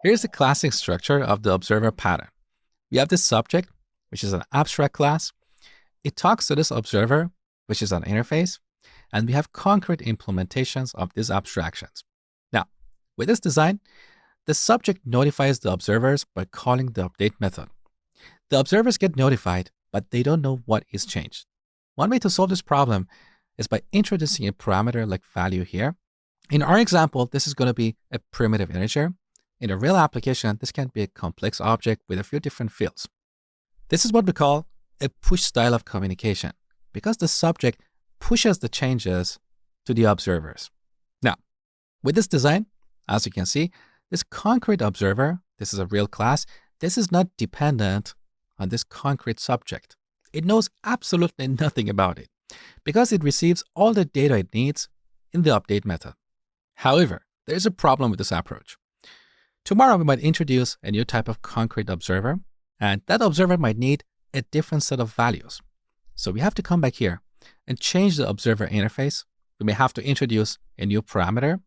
Here's the classic structure of the observer pattern. We have this subject, which is an abstract class. It talks to this observer, which is an interface, and we have concrete implementations of these abstractions. Now, with this design, the subject notifies the observers by calling the update method. The observers get notified, but they don't know what is changed. One way to solve this problem is by introducing a parameter like value here. In our example, this is going to be a primitive integer. In a real application, this can be a complex object with a few different fields. This is what we call a push style of communication, because the subject pushes the changes to the observers. Now, with this design, as you can see, this concrete observer, this is a real class, this is not dependent on this concrete subject. It knows absolutely nothing about it, because it receives all the data it needs in the update method. However, there is a problem with this approach. Tomorrow, we might introduce a new type of concrete observer, and that observer might need a different set of values. So we have to come back here and change the observer interface. We may have to introduce a new parameter,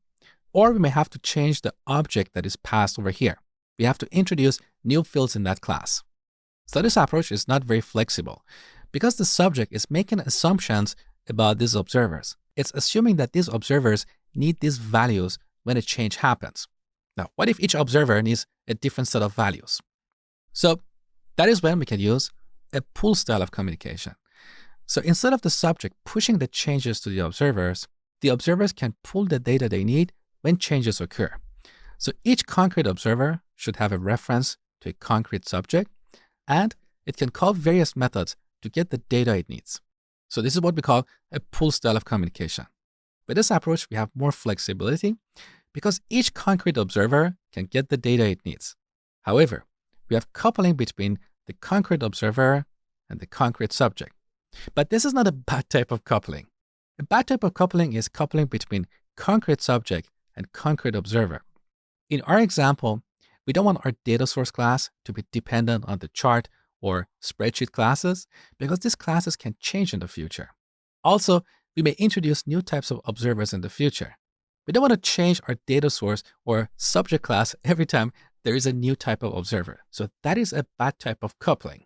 or we may have to change the object that is passed over here. We have to introduce new fields in that class. So this approach is not very flexible because the subject is making assumptions about these observers. It's assuming that these observers need these values when a change happens. Now, what if each observer needs a different set of values? So that is when we can use a pull style of communication. So instead of the subject pushing the changes to the observers can pull the data they need when changes occur. So each concrete observer should have a reference to a concrete subject, and it can call various methods to get the data it needs. So this is what we call a pull style of communication. With this approach, we have more flexibility because each concrete observer can get the data it needs. However, we have coupling between the concrete observer and the concrete subject. But this is not a bad type of coupling. A bad type of coupling is coupling between concrete subject and concrete observer. In our example, we don't want our data source class to be dependent on the chart or spreadsheet classes because these classes can change in the future. Also, we may introduce new types of observers in the future. We don't want to change our data source or subject class every time there is a new type of observer. So that is a bad type of coupling.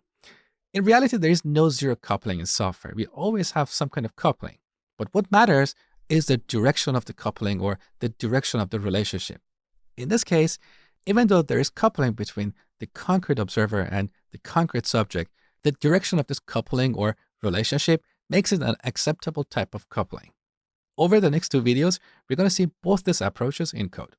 In reality, there is no zero coupling in software. We always have some kind of coupling. But what matters is the direction of the coupling or the direction of the relationship. In this case, even though there is coupling between the concrete observer and the concrete subject, the direction of this coupling or relationship makes it an acceptable type of coupling. Over the next two videos, we're going to see both these approaches in code.